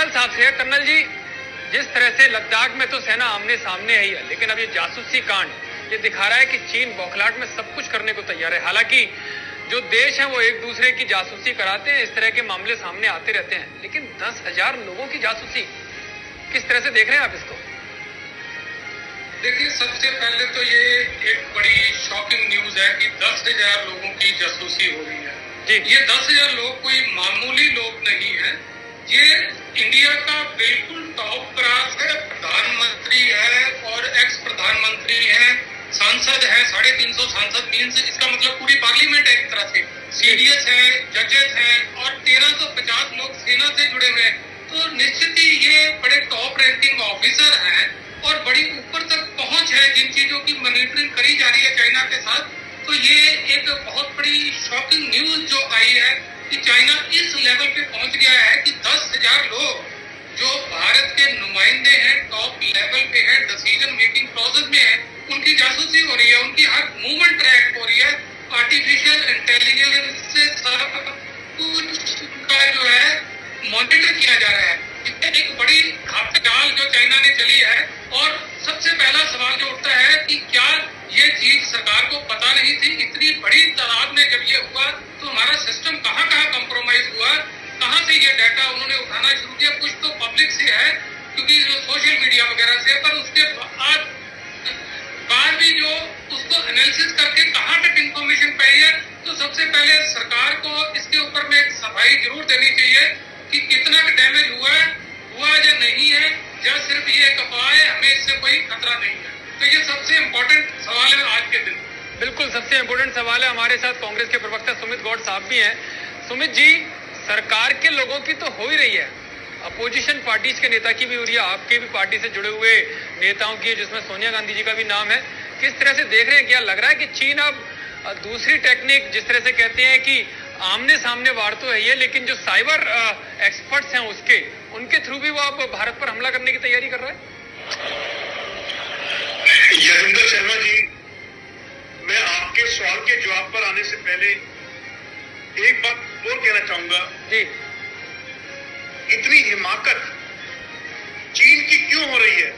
Colonel साहब से। Colonel जी, जिस तरह से लद्दाख में तो सेना आमने सामने ही है, लेकिन अब ये जासूसी कांड ये दिखा रहा है कि चीन बौखलाहट में सब कुछ करने को तैयार है। हालांकि जो देश हैं वो एक दूसरे की जासूसी कराते हैं, इस तरह के मामले सामने आते रहते हैं, लेकिन 10,000 लोगों की जासूसी, किस तरह से देख रहे हैं आप इसको? देखिए, सबसे पहले तो ये एक बड़ी शॉकिंग न्यूज है कि 10,000 लोगों की जासूसी हो रही है जी। ये 10,000 लोग कोई मामूली लोग नहीं है, ये इंडिया का बिल्कुल टॉप क्लास है, प्रधानमंत्री है और एक्स प्रधानमंत्री है, सांसद है, 350 सांसद, इसका मतलब पूरी पार्लियामेंट है एक तरह से, सीडीएस है, जजेस हैं और 1350 लोग सेना से जुड़े हुए हैं। तो निश्चित ही ये बड़े टॉप रैंकिंग ऑफिसर हैं और बड़ी ऊपर तक पहुंच है जिन चीजों की मॉनिटरिंग करी जा रही है चाइना के साथ। तो ये एक बहुत बड़ी शॉकिंग न्यूज जो आई है कि चाइना इस लेवल पे पहुंच गया है कि 10,000 लोग जो भारत के नुमाइंदे हैं, टॉप लेवल पे हैं, डिसीजन मेकिंग प्रोसेस में है, उनकी जासूसी हो रही है, उनकी हर मूवमेंट ट्रैक हो रही है, आर्टिफिशियल इंटेलिजेंस से सब कुछ का जो है मॉनिटर किया जा रहा है। एक बड़ी घातक चाल जो चाइना ने चली है और सबसे पहला सवाल जो उठता है कि क्या ये चीज सरकार को पता नहीं थी? इतनी बड़ी तादाद में जब ये हुआ तो हमारा सिस्टम कहाँ कहाँ कॉम्प्रोमाइज हुआ, कहाँ से ये डाटा उन्होंने उठाना शुरू किया? कुछ तो पब्लिक से है क्योंकि जो सोशल मीडिया वगैरह से, पर उसके बाद भी जो उसको एनालिसिस करके कहाँ तक इंफॉर्मेशन पाई है। तो सबसे पहले सरकार को इसके ऊपर में एक सफाई जरूर देनी चाहिए कि कितना डैमेज हुआ या नहीं है, या सिर्फ ये एक अफवाह है, हमें इससे कोई खतरा नहीं है। तो ये सबसे इम्पोर्टेंट सवाल है आज के दिन। बिल्कुल सबसे इम्पोर्टेंट सवाल है। हमारे साथ कांग्रेस के प्रवक्ता सुमित गौड़ साहब भी हैं। सुमित जी, सरकार के लोगों की तो हो ही रही है, अपोजिशन पार्टीज के नेता की भी हो रही है, आपके भी पार्टी से जुड़े हुए नेताओं की, जिसमें सोनिया गांधी जी का भी नाम है। किस तरह से देख रहे हैं? क्या लग रहा है कि चीन अब दूसरी टेक्निक, जिस तरह से कहते हैं कि आमने सामने वार तो है ये, लेकिन जो साइबर एक्सपर्ट्स हैं उनके थ्रू भी वो अब भारत पर हमला करने की तैयारी कर रहा है? यशिंदर शर्मा जी, मैं आपके सवाल के जवाब पर आने से पहले एक बात और कहना चाहूंगा जी। इतनी हिमाकत चीन की क्यों हो रही है?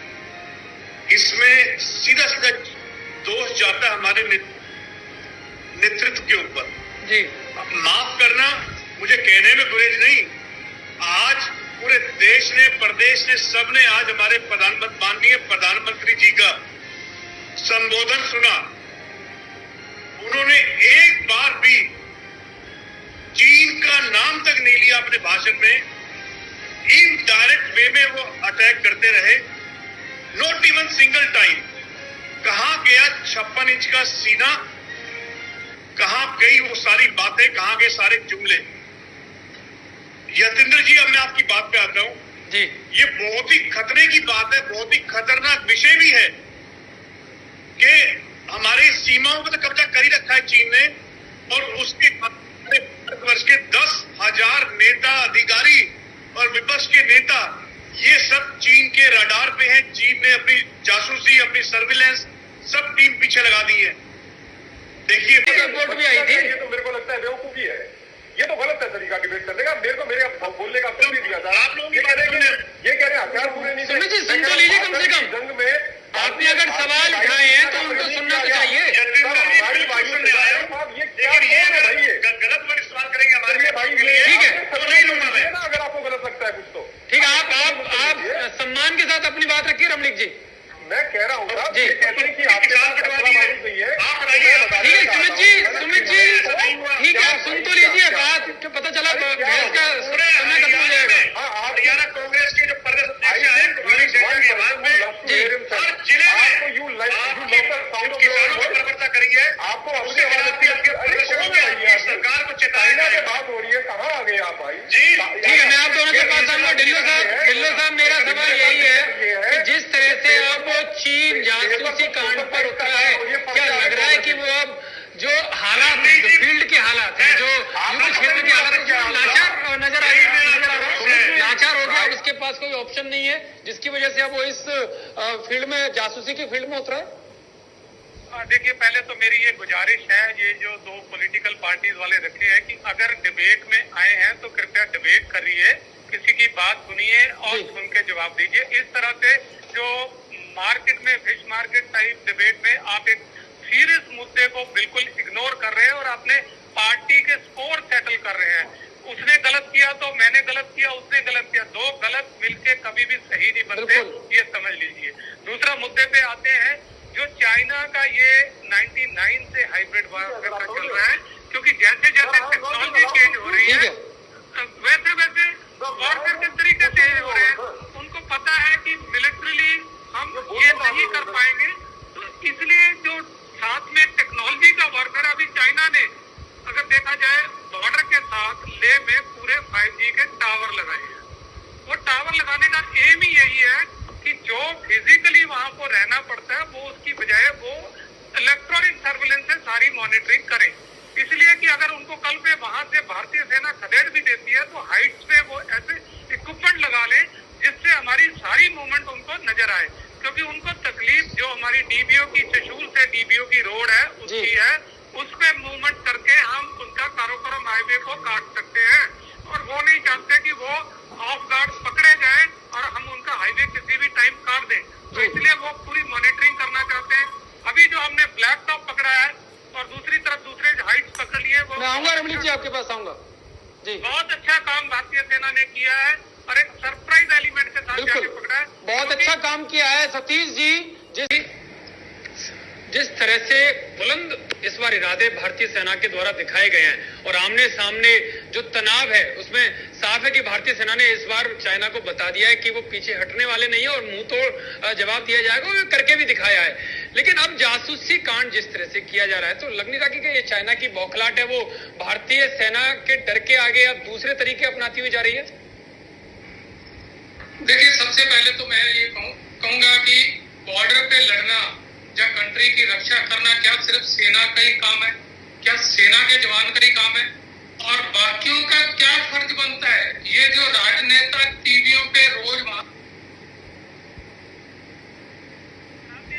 इसमें सीधा सीधा दोष जाता है हमारे नेतृत्व के ऊपर जी। माफ करना, मुझे कहने में गुरेज नहीं, आज पूरे देश ने, प्रदेश ने, सबने आज हमारे माननीय प्रधानमंत्री जी का संबोधन सुना। उन्होंने एक बार भी चीन का नाम तक नहीं लिया अपने भाषण में। इनडायरेक्ट वे में वो अटैक करते रहे, नॉट इवन सिंगल टाइम। कहां गया 56 इंच का सीना, कहां गई वो सारी बातें, कहां गए सारे जुमले? यतेंद्र जी, अब मैं आपकी बात पे आता हूं जी। ये बहुत ही खतरे की बात है, बहुत ही खतरनाक विषय भी है कि हमारी सीमाओं पर तो कब्जा कर ही रखा है चीन ने, और उसके वर्ष के 10,000 नेता, अधिकारी और विपक्ष के नेता, ये सब चीन के रडार पे हैं। चीन ने अपनी जासूसी, अपनी सर्विलेंस सब टीम पीछे लगा दी है। देखिए, रिपोर्ट भी आई थी। ये तो मेरे को लगता है बेवकूफी है, ये तो गलत है तरीका डिबेट करने का। मेरे को मेरे बोलने का अवसर भी दिया था। ये कह रहे हैं हथियार पूरे नहीं थे। सुमित जी, सुन तो लीजिए कम से कम। जंग में आपने अगर सवाल उठाए हैं तो उनको सुनना तो चाहिए। हमारी वायु में आया साहब, ये क्या है भाई? गलत बड़े सवाल करेंगे हमारे भाई, ठीक है, तो नहीं लूंगा मैं ना, अगर आपको गलत लगता है कुछ तो ठीक है। आप सम्मान के साथ अपनी बात रखिए रमणीक जी। मैं कह रहा हूँ जी। ये कहते हैं कि आपके पास मालूम नहीं है। ठीक है सुमित जी, ठीक है, सुन तो लीजिए बात, तो पता चला बहस का समय खत्म हो जाएगा। हरियाणा कांग्रेस के जो प्रदेश अध्यक्ष हैं, प्रवक्ता करेंगे, आपको सरकार को चेतावनी बात हो रही है, कहाँ आ गए आप भाई? जी ठीक है, मैं आप दोनों के पास आऊंगा। ढिल्लो साहब, मेरा सवाल यही है कि जिस तरह से अब चीन जासूसी कांड पर उतरा है, क्या लग रहा है कि वो अब जो हालात हैं, जो फील्ड के हालात हैं, जो युद्ध क्षेत्र के हालात हैं, लाचार नजर आ रहा है, लाचार हो गया, अब उसके पास कोई ऑप्शन नहीं है, जिसकी वजह से अब वो इस फील्ड में, जासूसी की फील्ड में उतरा है? देखिए, पहले तो मेरी ये गुजारिश है, ये जो दो पॉलिटिकल पार्टीज वाले रखे हैं कि अगर डिबेट में आए हैं तो कृपया डिबेट करिए, किसी की बात सुनिए और सुन के जवाब दीजिए। इस तरह से जो मार्केट में फिश मार्केट टाइप डिबेट में आप एक सीरियस मुद्दे को बिल्कुल इग्नोर कर रहे हैं और अपने पार्टी के स्कोर सेटल कर रहे हैं। उसने गलत किया तो मैंने गलत किया, उसने गलत किया, दो गलत मिलके कभी भी सही नहीं बनते, ये समझ लीजिए। दूसरा मुद्दे पे आते हैं, जो चाइना का ये 99 से हाइब्रिड वार का चल रहा है, क्योंकि जैसे जैसे टेक्नोलॉजी चेंज हो रही है वैसे वैसे वॉरफेयर के तरीके चेंज हो रहे हैं। उनको पता है कि मिलिट्रीली हम ये नहीं कर पाएंगे, तो इसलिए जो साथ में टेक्नोलॉजी का वॉरफेयर अभी चाइना ने अगर देखा जाए बॉर्डर के साथ ले में पूरे 5G के टावर लगाए हैं। वो टावर लगाने का एम ही यही है कि जो फिजिकली वहां को रहना पड़ता है वो उसकी बजाय वो इलेक्ट्रॉनिक सर्विलेंस से सारी मॉनिटरिंग करें। इसलिए कि अगर उनको कल पे वहां से भारतीय सेना खदेड़ भी देती है तो हाइट्स पे वो ऐसे इक्विपमेंट लगा ले जिससे हमारी सारी मूवमेंट उनको नजर आए, क्योंकि उनको तकलीफ जो हमारी डीबीओ की चशूल से डीबीओ की रोड है उसकी है, उस पे मूवमेंट करके हम उनका कारोकोरम हाईवे को काट सकते हैं और वो नहीं चाहते कि वो ऑफ गार्ड पकड़े जाए और हम उनका हाईवे किसी भी टाइम काट दें, तो इसलिए वो पूरी मॉनिटरिंग करना चाहते हैं। अभी जो हमने ब्लैक टॉप पकड़ा है और दूसरी तरफ दूसरे हाइट्स पकड़ लिए, वो मैं आऊंगा रमनीत जी, आपके पास आऊंगा जी। बहुत अच्छा काम भारतीय सेना ने किया है और एक सरप्राइज एलिमेंट के साथ जाके पकड़ा है, बहुत अच्छा काम किया है सतीश जी। जिस तरह से बुलंद इस बार इरादे भारतीय सेना के द्वारा दिखाए गए हैं और आमने सामने जो तनाव है उसमें साफ है कि भारतीय सेना ने इस बार चाइना को बता दिया है कि वो पीछे हटने वाले नहीं है और मुंह तोड़ जवाब दिया जाएगा, वो करके भी दिखाया है। लेकिन अब जासूसी कांड जिस तरह से किया जा रहा है तो लग नहीं रहा कि ये चाइना की बौखलाहट है वो भारतीय सेना के डर के आगे अब दूसरे तरीके अपनाती हुई जा रही है। देखिए, सबसे पहले तो मैं ये कहूंगा कि बॉर्डर पे लड़ना या कंट्री की रक्षा करना क्या सिर्फ सेना का ही काम है? क्या सेना के जवान का ही काम है? और बाकियों का क्या फर्ज बनता है? ये जो राजनेता टीवियों पे रोज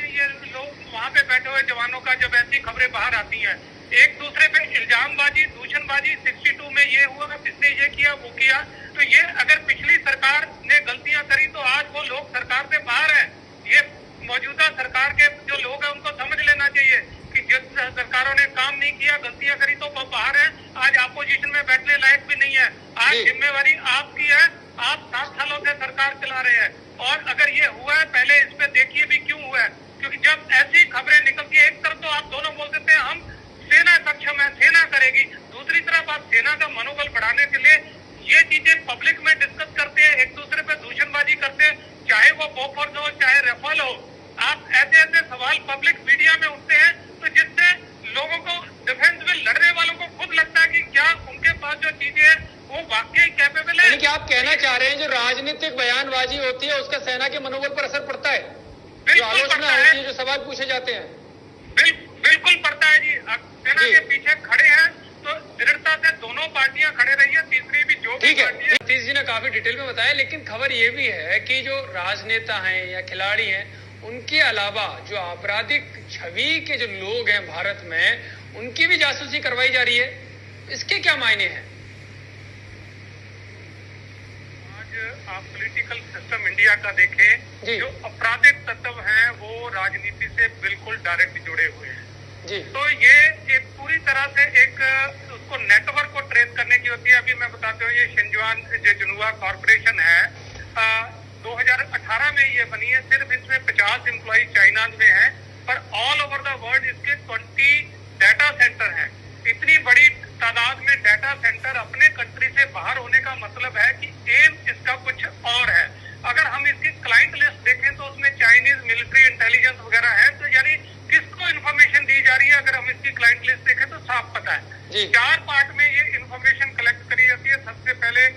ये लोग वहाँ पे बैठे हुए जवानों का जब ऐसी खबरें बाहर आती हैं, एक दूसरे पे इल्जामबाजी, दूषणबाजी, 62 में ये हुआ, इसने ये किया, वो किया, तो ये अगर पिछली सरकार ने गलतियां करी तो आज वो लोग सरकार से बाहर है। ये मौजूदा सरकार के जो लोग हैं उनको समझ लेना चाहिए कि जिस सरकारों ने काम नहीं किया, गलतियां करी तो वो बाहर है, आज अपोजिशन में बैठने लायक भी नहीं है। आज जिम्मेवारी आपकी है, आप 7 सालों से सरकार चला रहे हैं और अगर ये हुआ है पहले इस पे देखिए भी क्यों हुआ है, क्योंकि जब ऐसी खबरें निकलती है, एक तरफ तो आप दोनों बोल देते हैं हम सेना सक्षम है, सेना करेगी, दूसरी तरफ आप सेना का मनोबल बढ़ाने के लिए ये चीजें पब्लिक में डिस्कस करते हैं, एक दूसरे पे दूषणबाजी करते हैं, चाहे वो बोफोर्स हो चाहे रेफेल हो। आप ऐसे ऐसे सवाल पब्लिक मीडिया में उठते हैं तो जिससे लोगों को डिफेंस में लड़ने वालों को खुद लगता है कि क्या उनके पास जो चीजें हैं वो वाकई कैपेबल है। यानी कि आप कहना चाह रहे हैं जो राजनीतिक बयानबाजी होती है उसका सेना के मनोबल पर असर पड़ता है, जो आलोचना होती है, जो सवाल पूछे जाते हैं? बिल्कुल पड़ता है जी। सेना के पीछे खड़े हैं तो दृढ़ता से दोनों पार्टियां खड़े रही है, तीसरी भी जो ठीक है। सतीश जी ने काफी डिटेल में बताया, लेकिन खबर ये भी है कि जो राजनेता हैं या खिलाड़ी हैं उनके अलावा जो आपराधिक छवि के जो लोग हैं भारत में उनकी भी जासूसी करवाई जा रही है, इसके क्या मायने हैं? आज आप पॉलिटिकल सिस्टम इंडिया का देखें, जो आपराधिक तत्व हैं वो राजनीति से बिल्कुल डायरेक्ट जुड़े हुए हैं जी। तो ये एक पूरी तरह से एक उसको नेटवर्क को ट्रेस करने की होती है। अभी मैं बताता हूँ, ये शिंजुआन जो जुनुआ कॉर्पोरेशन है 2018 में ये बनी है, सिर्फ इसमें 50 एम्प्लॉय चाइना में हैं, पर ऑल ओवर द वर्ल्ड इसके 20 डाटा सेंटर हैं। इतनी बड़ी तादाद में डाटा सेंटर अपने कंट्री से बाहर होने का मतलब है कि एम इसका कुछ और है। अगर हम इसकी क्लाइंट लिस्ट देखें तो उसमें चाइनीज मिलिट्री इंटेलिजेंस वगैरह है, तो यानी किसको इन्फॉर्मेशन दी जा रही है अगर हम इसकी क्लाइंट लिस्ट देखें तो साफ पता है। 4 पार्ट में ये इन्फॉर्मेशन कलेक्ट करी जाती है। सबसे पहले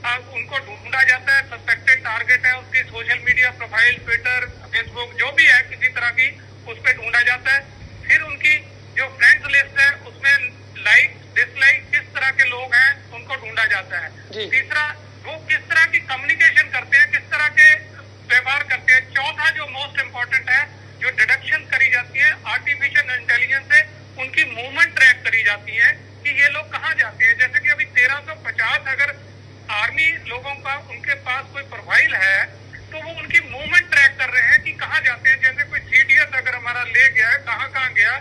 उनको ढूंढा जाता है, सस्पेक्टेड टारगेट है, उसकी social media profile, Twitter, Facebook जो भी है किसी तरह की, उस पर ढूंढा जाता है। फिर उनकी जो फ्रेंड्स लिस्ट है उसमें लाइक डिसलाइक किस तरह के लोग हैं उनको ढूंढा जाता है। तीसरा, वो किस तरह की कम्युनिकेशन करते हैं, किस तरह के व्यवहार करते हैं। चौथा जो मोस्ट इम्पोर्टेंट है, जो डिडक्शन करी जाती है आर्टिफिशियल इंटेलिजेंस से, उनकी मूवमेंट ट्रैक करी जाती है कि ये लोग कहाँ जाते हैं। जैसे कि अभी 1350 अगर आर्मी लोगों का उनके पास कोई प्रोफाइल है तो वो उनकी मूवमेंट ट्रैक कर रहे हैं कि कहाँ जाते हैं। जैसे कोई सीडीएस अगर हमारा ले गया है, कहाँ कहाँ गया,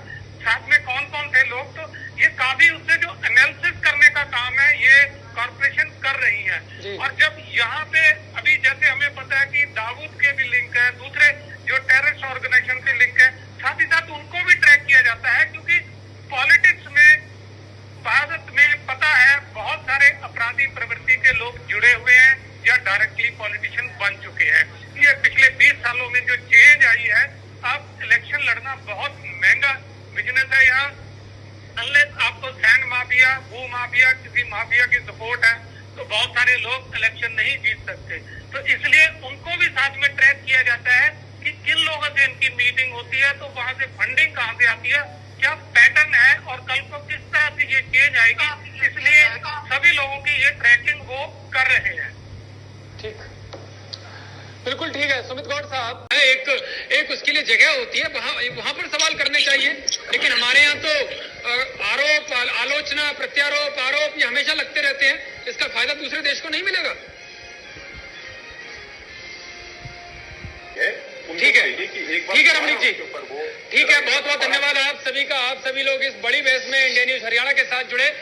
साथ में कौन कौन थे लोग, तो ये काफी उससे जो एनालिसिस करने का काम है ये कॉर्पोरेशन कर रही है। और जब यहाँ पे अभी जैसे हमें पता है कि दाऊद के भी लिंक है, दूसरे जो टेररिस्ट ऑर्गेनाइजेशन के लिंक है, साथ ही साथ उनको भी ट्रैक किया जाता है, क्योंकि पॉलिटिक्स में भारत में पता है बहुत सारे अपराधी प्रवृत्ति के लोग जुड़े हुए हैं या डायरेक्टली पॉलिटिशियन बन चुके हैं। ये पिछले 20 सालों में जो चेंज आई है, अब इलेक्शन लड़ना बहुत महंगा बिजनेस है। यहाँ अनलेस आपको सैंड माफिया, भू माफिया, किसी माफिया की सपोर्ट है तो बहुत सारे लोग इलेक्शन नहीं जीत सकते। तो इसलिए उनको भी साथ में ट्रैक किया जाता है कि किन लोगों से इनकी मीटिंग होती है, तो वहां से फंडिंग कहाँ से आती है, क्या पैटर्न है और कल को किस तरह से ये चेंज आएगी। इसलिए सभी लोगों की ये ट्रैकिंग वो कर रहे हैं। ठीक, बिल्कुल ठीक है सुमित गौड़ साहब। एक उसके लिए जगह होती है, वहां पर सवाल करने चाहिए, लेकिन हमारे यहाँ तो आरोप, आलोचना, प्रत्यारोप, आरोप ये हमेशा लगते रहते हैं। इसका फायदा दूसरे देश को नहीं मिलेगा। ठीक है, ठीक है रमणीक जी, ठीक है, बहुत बहुत धन्यवाद आप सभी का। आप सभी लोग इस बड़ी बहस में इंडिया न्यूज हरियाणा के साथ जुड़े।